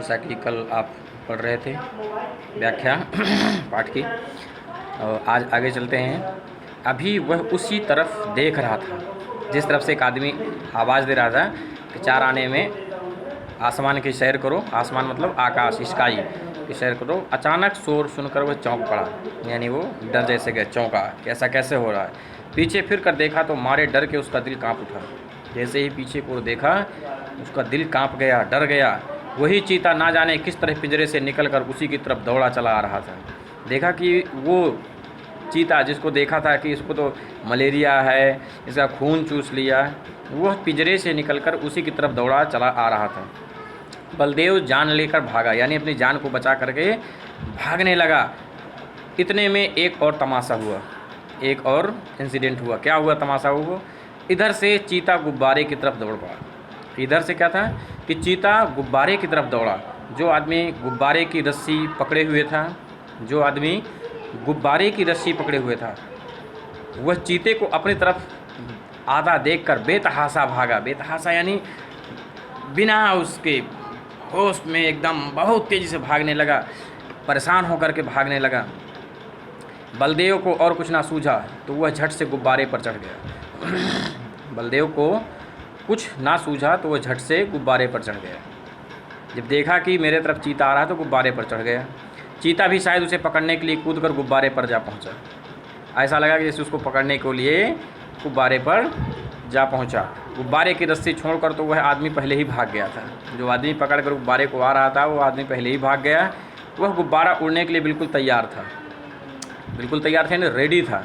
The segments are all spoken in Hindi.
जैसा कि कल आप पढ़ रहे थे व्याख्या पाठ की। और आज आगे चलते हैं। अभी वह उसी तरफ देख रहा था जिस तरफ से एक आदमी आवाज़ दे रहा था कि 4 आने में आसमान की सैर करो। आसमान मतलब आकाश, स्काई की सैर करो। अचानक शोर सुनकर वह चौंक पड़ा, यानी वो डर जैसे गया, चौंका कि ऐसा कैसे हो रहा है। पीछे फिर कर देखा तो मारे डर के उसका दिल कांप उठा। जैसे ही पीछे को देखा उसका दिल कांप गया, डर गया। वही चीता ना जाने किस तरह पिंजरे से निकलकर उसी की तरफ दौड़ा चला आ रहा था। देखा कि वो चीता जिसको देखा था कि इसको तो मलेरिया है, इसका खून चूस लिया, वह पिंजरे से निकलकर उसी की तरफ दौड़ा चला आ रहा था। बलदेव जान लेकर भागा, यानी अपनी जान को बचा करके भागने लगा। इतने में एक और तमाशा हुआ, एक और इंसिडेंट हुआ। क्या हुआ तमाशा हुआ? इधर से चीता गुब्बारे की तरफ दौड़ पड़ा। इधर से क्या था कि चीता गुब्बारे की तरफ दौड़ा। जो आदमी गुब्बारे की रस्सी पकड़े हुए था, जो आदमी गुब्बारे की रस्सी पकड़े हुए था, वह चीते को अपनी तरफ आधा देखकर बेतहाशा भागा। बेतहाशा यानी बिना उसके होश में एकदम बहुत तेज़ी से भागने लगा, परेशान होकर के भागने लगा। बलदेव को और कुछ ना सूझा तो वह झट से गुब्बारे पर चढ़ गया। बलदेव को कुछ ना सूझा तो वह झट से गुब्बारे पर चढ़ गया। जब देखा कि मेरे तरफ चीता आ रहा तो गुब्बारे पर चढ़ गया। चीता भी शायद उसे पकड़ने के लिए कूदकर गुब्बारे पर जा पहुंचा। ऐसा लगा कि जैसे उसको पकड़ने के लिए गुब्बारे पर जा पहुंचा। गुब्बारे की रस्सी छोड़कर तो वह आदमी पहले ही भाग गया था। जो आदमी पकड़कर गुब्बारे को आ रहा था वो आदमी पहले ही भाग गया। वह गुब्बारा उड़ने के लिए बिल्कुल तैयार था, बिल्कुल तैयार था, यानी रेडी था।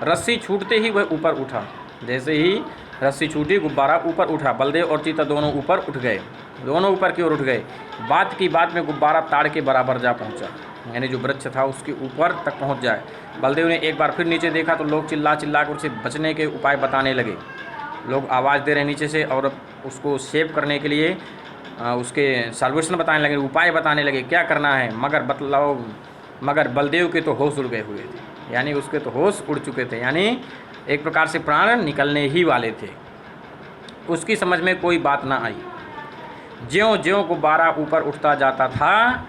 रस्सी छूटते ही वह ऊपर उठा। जैसे ही रस्सी छूटी गुब्बारा ऊपर उठा। बलदेव और चीता दोनों ऊपर उठ गए, दोनों ऊपर की ओर उठ गए। बात की बात में गुब्बारा ताड़ के बराबर जा पहुंचा, यानी जो वृक्ष था उसके ऊपर तक पहुंच जाए। बलदेव ने एक बार फिर नीचे देखा तो लोग चिल्ला चिल्ला कर उसे बचने के उपाय बताने लगे। लोग आवाज़ दे रहे नीचे से और उसको सेव करने के लिए उसके सॉल्यूशन बताने लगे, उपाय बताने लगे क्या करना है। मगर बलदेव के तो होश उड़ गए हुए थे, यानी उसके तो होश उड़ चुके थे, यानी एक प्रकार से प्राण निकलने ही वाले थे। उसकी समझ में कोई बात ना आई। ज्यों ज्यों गुब्बारा ऊपर उठता जाता था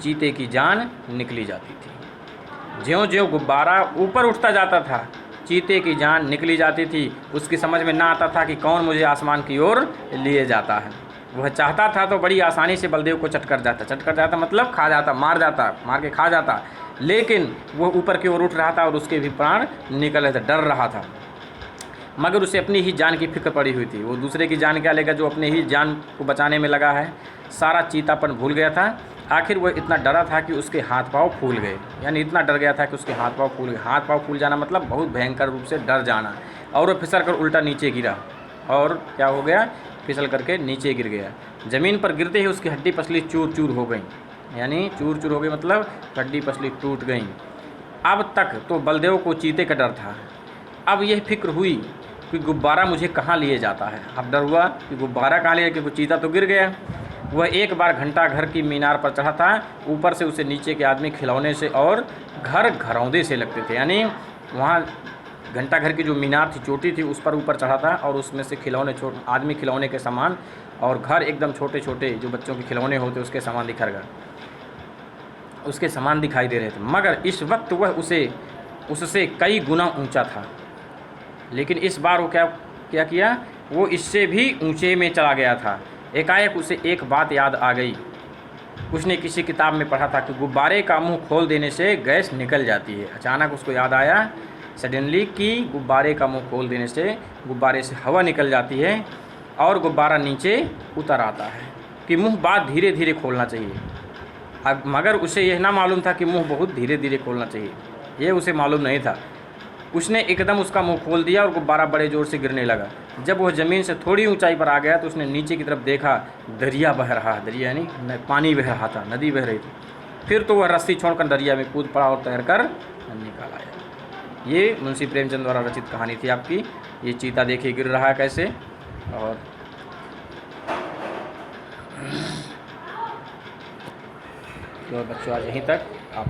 चीते की जान निकली जाती थी। ज्यों ज्यों गुब्बारा ऊपर उठता जाता था चीते की जान निकली जाती थी। उसकी समझ में ना आता था कि कौन मुझे आसमान की ओर लिए जाता है। वह चाहता था तो बड़ी आसानी से बलदेव को चट कर जाता मतलब खा जाता, मार के खा जाता। लेकिन वह ऊपर की ओर उठ रहा था और उसके भी प्राण निकल रहे थे, डर रहा था। मगर उसे अपनी ही जान की फिक्र पड़ी हुई थी। वो दूसरे की जान क्या लेगा जो अपने ही जान को बचाने में लगा है। सारा चीतापन भूल गया था। आखिर वह इतना डरा था कि उसके हाथ पांव फूल गए, यानी इतना डर गया था कि उसके हाथ पांव फूल गए। हाथ पांव फूल जाना मतलब बहुत भयंकर रूप से डर जाना। और वह फिसल कर उल्टा नीचे गिरा और क्या हो गया, फिसल करके नीचे गिर गया। ज़मीन पर गिरते ही उसकी हड्डी पसली चूर चूर हो गई, यानी चूर चूर हो गई मतलब हड्डी पसली टूट गई। अब तक तो बलदेव को चीते का डर था, अब यह फिक्र हुई कि गुब्बारा मुझे कहाँ लिए जाता है। अब डर हुआ कि गुब्बारा कहाँ लिए, क्योंकि चीता तो गिर गया। वह एक बार घंटा घर की मीनार पर चढ़ा था। ऊपर से उसे नीचे के आदमी खिलौने से और घर घरौंदे से लगते थे, यानी वहाँ घंटा घर की जो मीनार थी, चोटी थी, उस पर ऊपर चढ़ा था और उसमें से खिलौने आदमी खिलौने के सामान और घर एकदम छोटे छोटे जो बच्चों के खिलौने होते उसके सामान उसके सामान दिखाई दे रहे थे। मगर इस वक्त वह उससे कई गुना ऊंचा था। लेकिन इस बार वो क्या किया, वो इससे भी ऊंचे में चला गया था। एकाएक उसे एक बात याद आ गई। उसने किसी किताब में पढ़ा था कि गुब्बारे का मुंह खोल देने से गैस निकल जाती है। अचानक उसको याद आया सडनली कि गुब्बारे का मुंह खोल देने से गुब्बारे से हवा निकल जाती है और गुब्बारा नीचे उतर आता है, कि मुंह बात धीरे धीरे खोलना चाहिए। अब मगर उसे यह ना मालूम था कि मुंह बहुत धीरे धीरे खोलना चाहिए, ये उसे मालूम नहीं था। उसने एकदम उसका मुंह खोल दिया और गुब्बारा बड़े ज़ोर से गिरने लगा। जब वह ज़मीन से थोड़ी ऊंचाई पर आ गया तो उसने नीचे की तरफ देखा, दरिया बह रहा, दरिया यानी पानी बह रहा था, नदी बह रही थी। फिर तो वह रस्सी छोड़कर दरिया में कूद पड़ा और तैरकर निकल आया। ये मुंशी प्रेमचंद द्वारा रचित कहानी थी आपकी। ये चीता देखिए गिर रहा है कैसे। और तो बच्चों आज यहीं तक आप